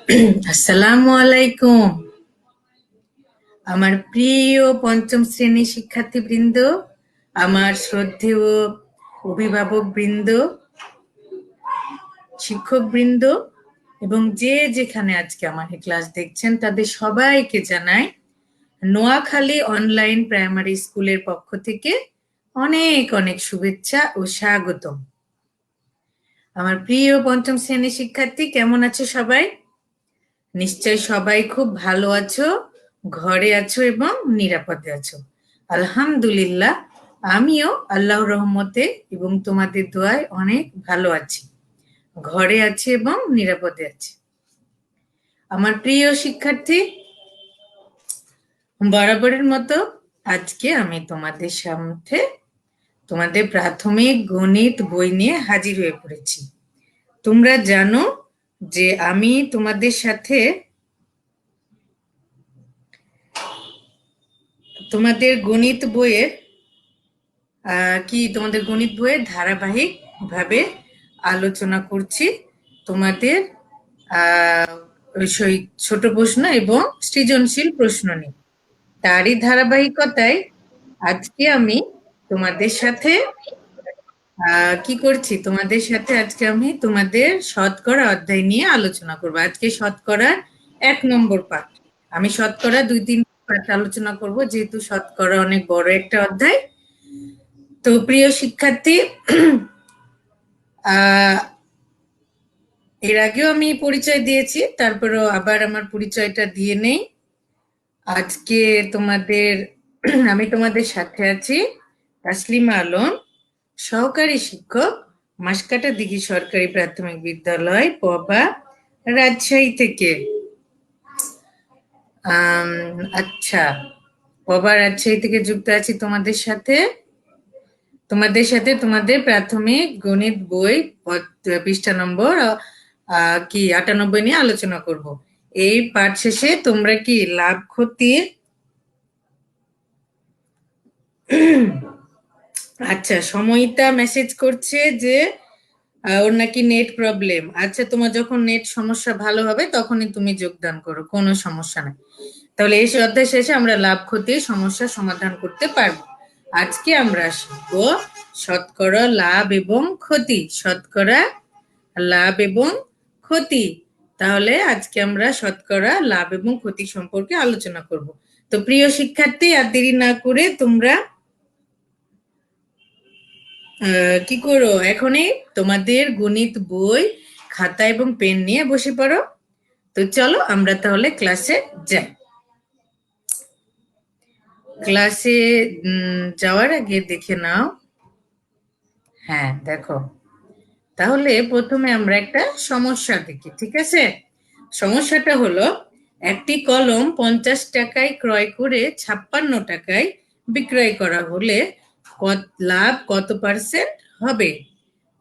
আসসালামু আলাইকুম। আমার প্রিয় পঞ্চম শ্রেণীর শিক্ষার্থীবৃন্দ, আমার শ্রদ্ধেয় অভিভাবকবৃন্দ, শিক্ষকবৃন্দ এবং যে যেখানে আজকে আমার এই ক্লাস দেখছেন তাদের সবাইকে জানাই নোয়াখালী অনলাইন প্রাইমারি স্কুলের পক্ষ থেকে অনেক অনেক শুভেচ্ছা ও স্বাগতম। আমার প্রিয় পঞ্চম শ্রেণীর শিক্ষার্থী, কেমন আছো সবাই? নিশ্চয় সবাই খুব ভালো আছো, ঘরে আছো এবং নিরাপদে আছো। আলহামদুলিল্লাহ, আমিও আল্লাহর রহমতে এবং তোমাদের দোয়ায় অনেক ভালো আছি, ঘরে আছি এবং নিরাপদে আছি। আমার প্রিয় শিক্ষার্থী, বরাবরের মতো আজকে আমি তোমাদের সামনে তোমাদের প্রাথমিক গণিত বই নিয়ে হাজির হয়ে পড়েছি। তোমরা জানো যে আমি তোমাদের সাথে তোমাদের গণিত বইয়ের ধারাবাহিক ভাবে আলোচনা করছি। তোমাদের ছোট প্রশ্ন এবং সৃজনশীল প্রশ্ন নিয়ে তারই ধারাবাহিকতায় আজকে আমি তোমাদের সাথে তোমাদের শতকরা অধ্যায় নিয়ে আলোচনা করব। আজকে শতকরার 1 নম্বর পাঠ। আমি শতকরা 2-3 পাঠ আলোচনা করব, যেহেতু শতকরা অনেক বড় একটা অধ্যায়। তো প্রিয় শিক্ষার্থী, এর আগেও আমি পরিচয় দিয়েছি, তারপরেও আবার আমার পরিচয়টা দিয়ে নেই। আজকে আমি তোমাদের সাথে আছি তাসলিমা আলম, সহকারী শিক্ষক, মাসকাটা দিঘি সরকারি প্রাথমিক বিদ্যালয়, পবা, রাজশাহী থেকে। আচ্ছা, পবা রাজশাহী থেকে যুক্ত আছি তোমাদের সাথে তোমাদের প্রাথমিক গণিত বই পৃষ্ঠা নম্বর 98 নিয়ে আলোচনা করব। এই পাঠ শেষে তোমরা কি লাভ ক্ষতির আচ্ছা, সময়টা মেসেজ করছে যে ওর নাকি নেট প্রবলেম। আচ্ছা, তোমার যখন নেট সমস্যা ভালো হবে তখনই তুমি যোগদান করো, কোনো সমস্যা নাই। তাহলে এই অধ্যায় শেষে আমরা লাভ ক্ষতির সমস্যা সমাধান করতে পারবো। আজকে আমরা শিখবো শতকরা লাভ এবং ক্ষতি। শতকরা লাভ এবং ক্ষতি। তাহলে আজকে আমরা শতকরা লাভ এবং ক্ষতি সম্পর্কে আলোচনা করব। তো প্রিয় শিক্ষার্থী, আর দেরি না করে তোমরা কি করো, এখনই তোমাদের গণিত বই, খাতা এবং পেন নিয়ে বসে পড়ো। তো চলো আমরা তাহলে ক্লাসে যাই। ক্লাসে যাওয়ার আগে দেখে নাও, হ্যাঁ দেখো, তাহলে প্রথমে আমরা একটা সমস্যা দেখি, ঠিক আছে? সমস্যাটা হলো, একটি কলম 50 টাকায় ক্রয় করে 56 টাকায় বিক্রয় করা হলে লাভ কত পার্সেন্ট হবে?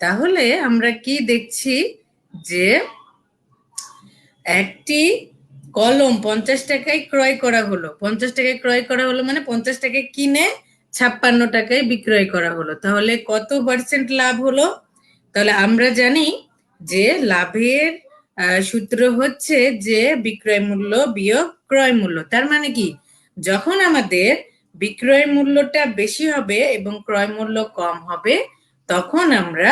তাহলে আমরা কি দেখছি যে একটি কলম 50 টাকায় ক্রয় করা হলো, 50 টাকায় ক্রয় করা হলো মানে 50 টাকায় কিনে 56 টাকায় বিক্রয় করা হলো। তাহলে কত পার্সেন্ট লাভ হলো? তাহলে আমরা জানি যে লাভের সূত্র হচ্ছে যে বিক্রয় মূল্য বিয়োগ ক্রয় মূল্য। তার মানে কি, যখন আমাদের বিক্রয় মূল্যটা বেশি হবে এবং ক্রয় মূল্য কম হবে, তখন আমরা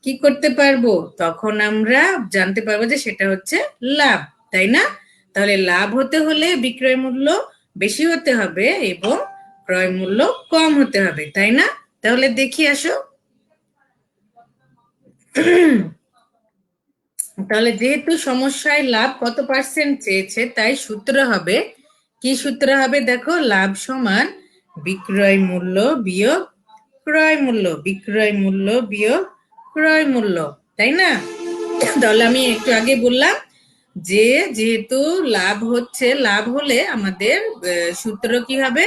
কি করতে পারবো? তখন আমরা জানতে পারবো যে সেটা হচ্ছে লাভ, তাই না? তাহলে লাভ হতে হলে বিক্রয় মূল্য বেশি হতে হবে এবং ক্রয় মূল্য কম হতে হবে, তাই না? তাহলে দেখি আসো। তাহলে যেহেতু সমস্যায় লাভ কত পার্সেন্ট চেয়েছে, তাই সূত্র হবে, কি সূত্র হবে? দেখো, লাভ সমান বিক্রয় মূল্য বিয়োগ ক্রয় মূল্য, বিক্রয় মূল্য বিয়োগ ক্রয় মূল্য, তাই না? তাহলে আমি একটু আগে বললাম যে যেহেতু লাভ হলে আমাদের সূত্র কি হবে?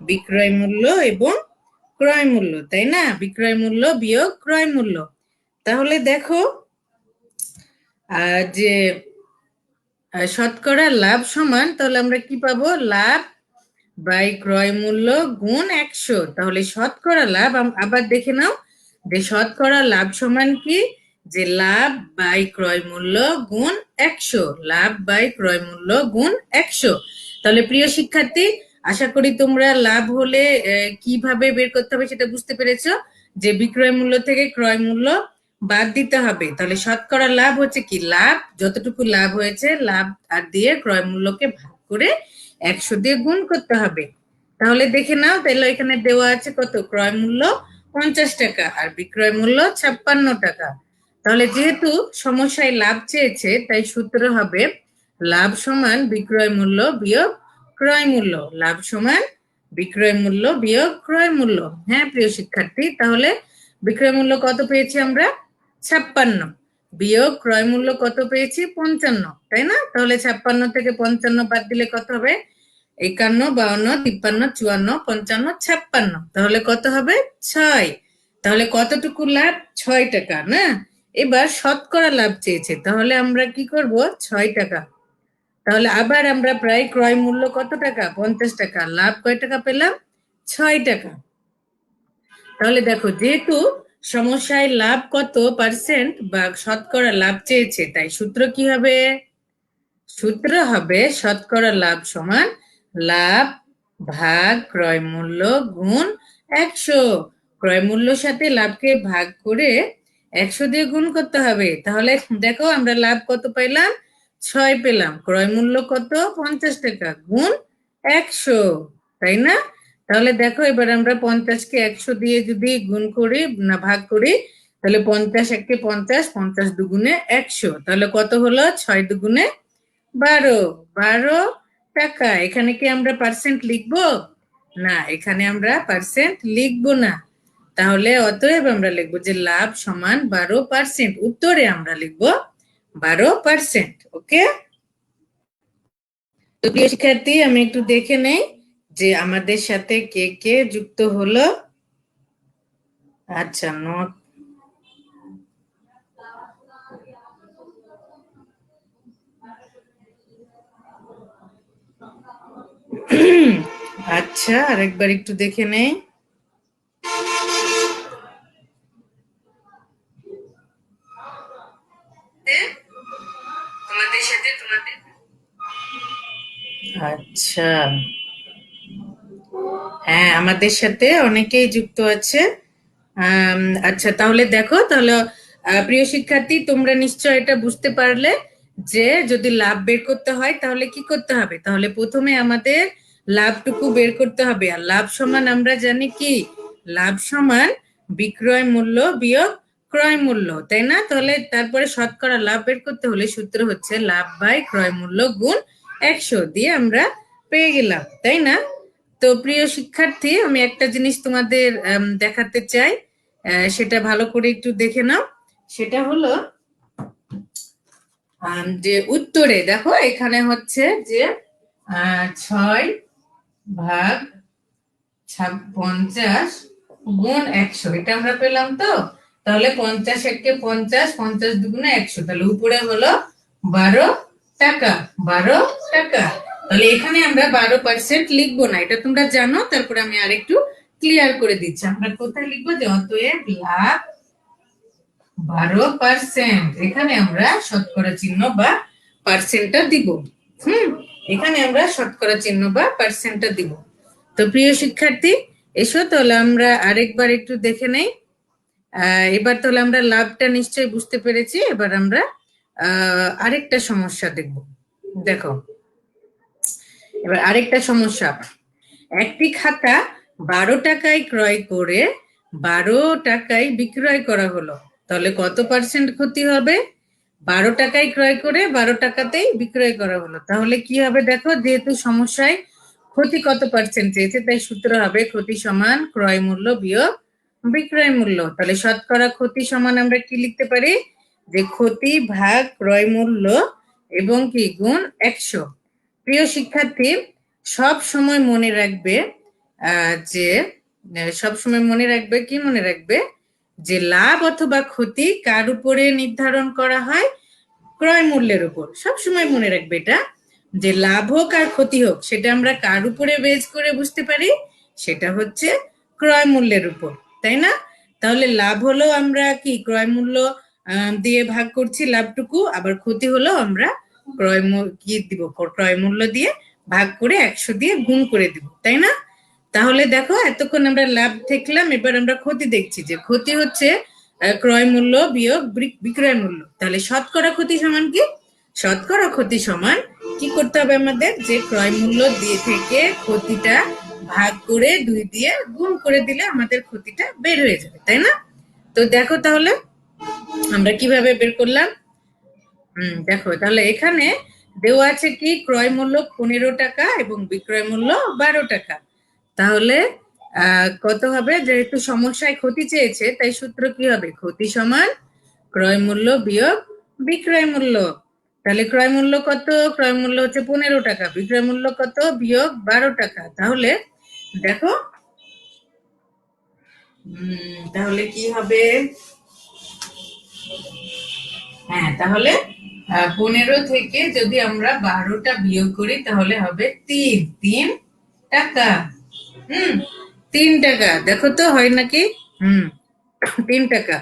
বিক্রয় মূল্য এবং ক্রয় মূল্য, তাই না? বিক্রয় মূল্য বিয়োগ ক্রয় মূল্য। তাহলে দেখো যে শতকরা লাভ সমান, তাহলে আমরা কি পাবো? লাভ বাই ক্রয় মূল্য গুণ 100। তাহলে শতকরা লাভ, আবার দেখে নাও যে শতকরা লাভ সমান কি? যে লাভ বাই ক্রয় মূল্য গুণ 100, লাভ বাই ক্রয় মূল্য গুণ 100। তাহলে প্রিয় শিক্ষার্থী, আশা করি তোমরা লাভ হলে কিভাবে বের করতে হবে সেটা বুঝতে পেরেছো, যে বিক্রয় মূল্য থেকে ক্রয় মূল্য বাদ দিতে হবে। তাহলে শতকরা লাভ হচ্ছে কি, লাভ যতটুকু লাভ হয়েছে লাভ আর দিয়ে ক্রয় মূল্যকে ভাগ করে 100 দিয়ে গুণ করতে হবে। তাহলে দেখে নাও, তাহলে এখানে দেওয়া আছে কত, ক্রয় মূল্য 50 টাকা আর বিক্রয় মূল্য 56 টাকা। তাহলে যেহেতু সমস্যায় লাভ চেয়েছে, তাই সূত্র হবে লাভ সমান বিক্রয় মূল্য বিয়োগ ক্রয় মূল্য, লাভ সমান বিক্রয় মূল্য বিয়োগ ক্রয় মূল্য। হ্যাঁ প্রিয় শিক্ষার্থী, তাহলে বিক্রয় মূল্য কত পেয়েছি আমরা, 56, বিয়োগ ক্রয় মূল্য কত পেয়েছি, 55, তাই না? তাহলে 56 থেকে 55 বাদ দিলে কত হবে, 51, 52, 53, 54, 55, 56, তাহলে কত হবে, 6। তাহলে কতটুকু লাভ, 6 টাকা না? এবার শতকরা লাভ চেয়েছে, তাহলে আমরা কি করব, 6 টাকা। তাহলে আবার আমরা প্রায় ক্রয় মূল্য কত টাকা, 50 টাকা, লাভ কয় টাকা পেলাম, 6 টাকা। তাহলে দেখো, যেহেতু সমস্যায় লাভ কত পার্সেন্ট বা শতকরা লাভ চেয়েছে, তাই সূত্র কি হবে, সূত্র হবে শতকরা লাভ সমান লাভ ভাগ ক্রয় মূল্য গুণ 100। ক্রয় মূল্যর সাথে লাভকে ভাগ করে 100 দিয়ে গুণ করতে হবে। তাহলে দেখো আমরা লাভ কত পাইলাম, 6 পেলাম, ক্রয় মূল্য কত, 50 টাকা, গুণ 100, তাই না? তাহলে দেখো এবার আমরা 50-কে 100 দিয়ে যদি গুণ করি না ভাগ করি, তাহলে 50 একে 50, 50 দুগুণে 100, তাহলে কত হলো, 6 দুগুণে 12, 12 টাকা। এখানে কি আমরা পার্সেন্ট লিখবো, না এখানে আমরা পার্সেন্ট লিখবো না। তাহলে অতএব আমরা লিখবো যে লাভ সমান 12%, উত্তরে আমরা লিখবো 12%। ওকে, তো প্রিয় শিক্ষার্থী, আমি একটু দেখে নেই যে আমাদের সাথে কে কে যুক্ত হলো। আচ্ছা, নোট, আচ্ছা আরেকবার একটু দেখে নেই। তোমাদের সাথে তোমাদের, আচ্ছা হ্যাঁ আমাদের সাথে অনেকেই যুক্ত আছে। আচ্ছা তাহলে দেখো, তাহলে প্রিয় শিক্ষার্থী, তোমরা নিশ্চয় এটা বুঝতে পারলে যে যদি লাভ বের করতে হয় তাহলে কি করতে হবে, তাহলে প্রথমে আমাদের লাভটুকু বের করতে হবে। আর লাভ সমান আমরা জানি কি, লাভ সমান বিক্রয় মূল্য বিয়োগ ক্রয় মূল্য, তাই না? তাহলে তারপরে শতকরা লাভ বের করতে হলে সূত্র হচ্ছে লাভ বাই ক্রয় মূল্য গুণ 100 দিয়ে আমরা পেয়ে গেলাম, তাই না? তো প্রিয় শিক্ষার্থী, আমি একটা জিনিস তোমাদের দেখাতে চাই, সেটা ভালো করে একটু দেখে নাও। সেটা হলো যে উত্তরে দেখো এখানে হচ্ছে যে 6 ভাগ 50 গুণ 100, এটা আমরা পেলাম তো। তাহলে 50 একে 50, 50 দুগুণে 100, তাহলে উপরে হলো 12 টাকা, 12 টাকা। তাহলে এখানে আমরা 12% লিখবো না, এটা তোমরা জানো। তারপরে আমি আরেকটু ক্লিয়ার করে দিচ্ছি, আমরা কোথায় লিখবো, যে অতএব লাভ 12%, এখানে আমরা শতকরা চিহ্ন বা পার্সেন্টটা দিব। এখানে আমরা শতকরা চিহ্ন বা পার্সেন্টটা দিব। তো প্রিয় শিক্ষার্থী, এসো তাহলে আমরা আরেকবার একটু দেখে নেই। এবার তাহলে আমরা লাভটা নিশ্চয়ই বুঝতে পেরেছি। এবার আমরা আরেকটা সমস্যা দেখব। দেখো এবার আরেকটা সমস্যা, একটি খাতা 12 টাকায় ক্রয় করে 12 টাকায় বিক্রয় করা হলো, তাহলে কত পার্সেন্ট ক্ষতি হবে, 12 টাকায় ক্রয় করে 12 টাকাতেই বিক্রয় করা হলো, তাহলে কি হবে দেখো, যেহেতু সমস্যায় ক্ষতি কত পার্সেন্ট চেয়েছে, তাই সূত্র হবে ক্ষতি সমান ক্রয় মূল্য বিয়োগ বিক্রয় মূল্য। তাহলে শতকরা ক্ষতি সমান আমরা কি লিখতে পারি, যে ক্ষতি ভাগ ক্রয় মূল্য এবং কি গুণ 100। প্রিয় শিক্ষার্থী, সব সময় মনে রাখবে যে সব সময় মনে রাখবে, কি মনে রাখবে, যে লাভ অথবা ক্ষতি কার উপরে নির্ধারণ করা হয়, ক্রয় মূল্যের উপর। সব সময় মনে রাখবে এটা, যে লাভ হোক আর ক্ষতি হোক, সেটা আমরা কার উপরে বেজ করে বুঝতে পারি, সেটা হচ্ছে ক্রয় মূল্যের উপর, তাই না? তাহলে লাভ হলো আমরা কি ক্রয় মূল্য দিয়ে ভাগ করছি লাভটুকু, আবার ক্ষতি হলো আমরা কি দিব, ক্রয় মূল্য দিয়ে ভাগ করে 100 দিয়ে গুণ করে দিব, তাই না? তাহলে দেখো এতক্ষণ আমরা লাভ দেখলাম, এবার আমরা ক্ষতি দেখছি। যে ক্ষতি হচ্ছে ক্রয় মূল্য বিয়োগ বিক্রয় মূল্য। তাহলে শতকরা ক্ষতি সমান কি? শতকরা ক্ষতি সমান কি করতে হবে আমাদের? যে ক্রয় মূল্য দিয়ে থেকে ক্ষতিটা ভাগ করে 2 দিয়ে গুণ করে দিলে আমাদের ক্ষতিটা বের হয়ে যাবে, তাই না? তো দেখো তাহলে আমরা কিভাবে বের করলাম। দেখো তাহলে এখানে দেওয়া আছে কি, ক্রয় মূল্য 15 টাকা এবং বিক্রয় মূল্য 12 টাকা। তাহলে কত হবে? যেহেতু সমস্যায় ক্ষতি চেয়েছে, তাই সূত্র কি হবে? ক্ষতি সমান ক্রয় মূল্য বিয়োগ বিক্রয় মূল্য। তাহলে ক্রয় মূল্য কত? ক্রয় মূল্য হচ্ছে 15 টাকা, বিক্রয় মূল্য কত? বিয়োগ 12 টাকা। তাহলে দেখো তাহলে কি হবে? হ্যাঁ, তাহলে 15 থেকে যদি আমরা 12টা বিয়োগ করি তাহলে হবে 3 টাকা। 3 টাকা। দেখো তো হয় নাকি? 3 টাকা।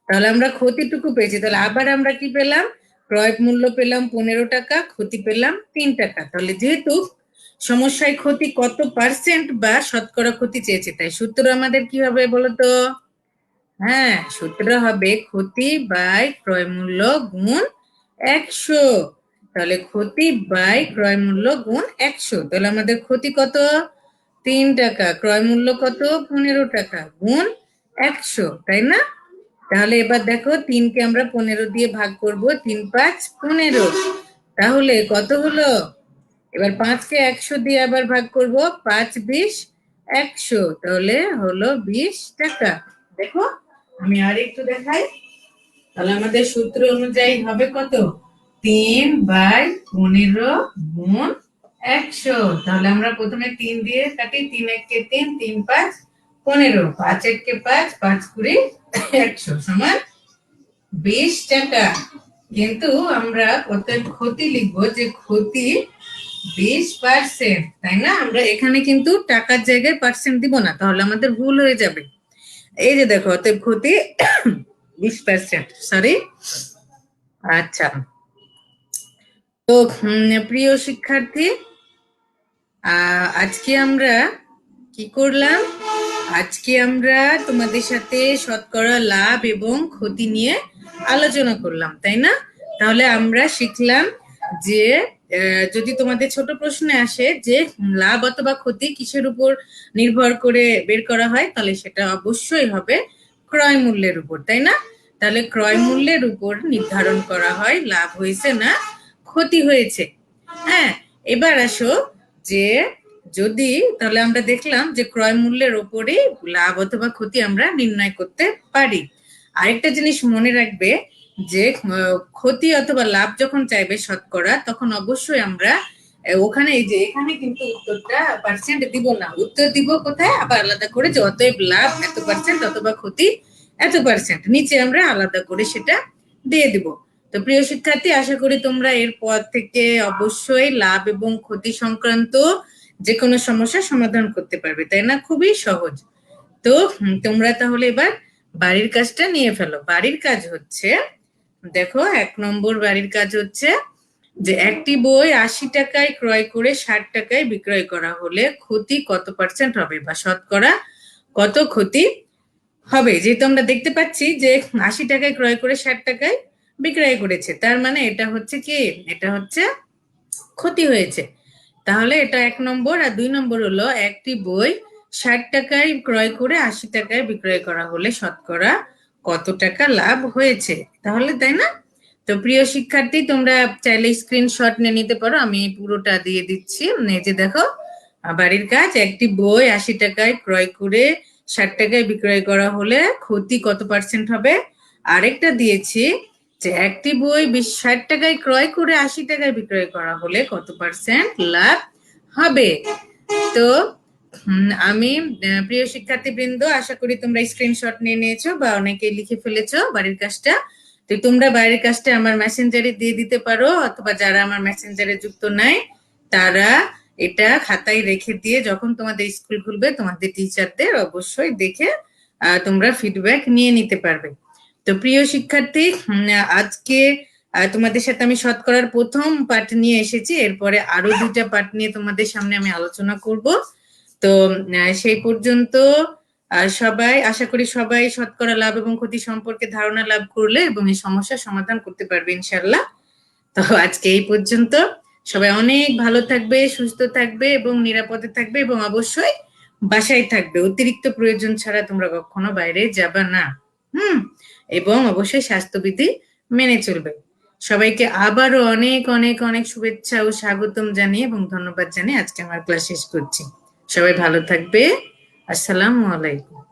তাহলে আমরা ক্ষতিটুকু পেয়েছি। তাহলে আবার আমরা কি পেলাম? ক্রয় মূল্য পেলাম 15 টাকা, ক্ষতি পেলাম 3 টাকা। তাহলে যেহেতু সমস্যায় ক্ষতি কত পার্সেন্ট বা শতকরা ক্ষতি চেয়েছে, তাই সূত্র আমাদের কি হবে বলতো? হ্যাঁ, সূত্র হবে ক্ষতি বাই ক্রয় মূল্য গুণ 100। তাহলে ক্ষতি বাই ক্রয় মূল্য গুণ 100। তাহলে আমাদের ক্ষতি কত? 3 টাকা, ক্রয় মূল্য কত? 15 টাকা, গুণ 100, তাই না? তাহলে এবার দেখো 3কে আমরা 15 দিয়ে ভাগ করব, 3 5 15। তাহলে কত হলো? এবার 5কে 100 দিয়ে আবার ভাগ করব, 5 20 100। তাহলে হলো 20 টাকা। দেখো আমি আর একটু দেখাই। তাহলে আমাদের সূত্র অনুযায়ী হবে কত? 3/15 গুণ 100। তাহলে আমরা প্রথমে 3 দিয়ে কাটি, 3 1 3, 3 5 15, 5 1 5, 5 20 100 সমান 20 টাকা। কিন্তু আমরা কত ক্ষতি লিখবো? যে ক্ষতি 20%, তাই না? আমরা এখানে কিন্তু টাকার জায়গায় পার্সেন্ট দিব না, তাহলে আমাদের ভুল হয়ে যাবে। এই যে দেখো, অতএব ক্ষতি 20%, সরি। আচ্ছা, তো প্রিয় শিক্ষার্থী, আজকে আমরা কি করলাম? আজকে আমরা তোমাদের সাথে শতকরা লাভ এবং ক্ষতি নিয়ে আলোচনা করলাম, তাই না? তাহলে আমরা শিখলাম যে যদি তোমাদের ছোট প্রশ্নে আসে যে লাভ অথবা ক্ষতি কিসের উপর নির্ভর করে বের করা হয়, তাহলে সেটা অবশ্যই হবে ক্রয় মূল্যের উপর, তাই না? তাহলে ক্রয় মূল্যের উপর নির্ধারণ করা হয় লাভ হয়েছে না ক্ষতি হয়েছে। হ্যাঁ, এবার আসো যে যদি, তাহলে আমরা দেখলাম যে ক্রয় মূল্যের ওপরে লাভ অথবা ক্ষতি আমরা নির্ণয় করতে পারি। আরেকটা জিনিস মনে রাখবে যে ক্ষতি অথবা লাভ যখন চাইবে শতকরা, তখন অবশ্যই আমরা ওখানে এই যে এখানে কিন্তু উত্তরটা পার্সেন্ট দিব না, উত্তর দিব কোথায়? আবার আলাদা করে যে অতএব লাভ এত পার্সেন্ট অথবা ক্ষতি এত পার্সেন্ট, নিচে আমরা আলাদা করে সেটা দিয়ে দিব। তো প্রিয় শিক্ষার্থী, আশা করি তোমরা এরপর থেকে অবশ্যই লাভ এবং ক্ষতি সংক্রান্ত যে কোনো সমস্যার সমাধান করতে পারবে, তাই না? খুবই সহজ। তো তোমরা তাহলে এবার বাড়ির কাজটা নিয়ে ফেলো। বাড়ির কাজ হচ্ছে, দেখো 1 নম্বর বাড়ির কাজ হচ্ছে যে একটি বই 80 টাকায় ক্রয় করে 60 টাকায় বিক্রয় করা হলে ক্ষতি কত পার্সেন্ট হবে বা শতকরা কত ক্ষতি হবে? যেহেতু আমরা দেখতে পাচ্ছি যে 80 টাকায় ক্রয় করে 60 টাকায় বিক্রয় করেছে, তার মানে এটা হচ্ছে কি? এটা হচ্ছে ক্ষতি হয়েছে। তাহলে এটা 1 নম্বর। আর 2 নম্বর হলো একটি বই 60 টাকায় ক্রয় করে 80 টাকায় বিক্রয় করা হলে শতকরা কত টাকা লাভ হয়েছে। তাহলে তাই না? তো প্রিয় শিক্ষার্থী, তোমরা চাইলে স্ক্রিনশট নিয়ে নিতে পারো, আমি পুরোটা দিয়ে দিচ্ছি। এই যে দেখো, বাড়ির কাজ, একটি বই 80 টাকায় ক্রয় করে 60 টাকায় বিক্রয় করা হলে ক্ষতি কত পার্সেন্ট হবে। আরেকটা দিয়েছি যে একটি বই 60 টাকায় ক্রয় করে 80 টাকায় বিক্রয় করা হলে কত পার্সেন্ট লাভ হবে। তো আমি প্রিয় শিক্ষার্থী বৃন্দ, আশা করি তোমরা স্ক্রিনশট নিয়ে নিয়েছো বা অনেকে লিখে ফেলেছো বাড়ির কাজটা। তো তোমরা বাড়ির কাজটা আমার মেসেঞ্জারে দিয়ে দিতে পারো, অথবা যারা আমার মেসেঞ্জারে যুক্ত নাই তারা এটা খাতায় রেখে দিয়ে যখন তোমাদের স্কুল খুলবে তোমাদের টিচারদের অবশ্যই দেখে তোমরা ফিডব্যাক নিয়ে নিতে পারবে। তো প্রিয় শিক্ষার্থী, আজকে তোমাদের সাথে আমি শতকরার প্রথম পাঠ নিয়ে এসেছি। এরপরে আরো 2টা পাঠ নিয়ে তোমাদের সামনে আমি আলোচনা করব। তো সেই পর্যন্ত সবাই, আশা করি সবাই শতকরা লাভ এবং ক্ষতি সম্পর্কে ধারণা লাভ করলে এবং এই সমস্যার সমাধান করতে পারবে ইনশাআল্লাহ। তো আজকে এই পর্যন্ত। সবাই অনেক ভালো থাকবে, সুস্থ থাকবে এবং নিরাপদে থাকবে, এবং অবশ্যই বাসায় থাকবে। অতিরিক্ত প্রয়োজন ছাড়া তোমরা কখনো বাইরে যাবে না। এবং অবশ্যই স্বাস্থ্যবিধি মেনে চলবে। সবাইকে আবারও অনেক অনেক অনেক শুভেচ্ছা ও স্বাগতম জানিয়ে এবং ধন্যবাদ জানিয়ে আজকে আমার ক্লাস শেষ করছি। সবাই ভালো থাকবে। আসসালামু আলাইকুম।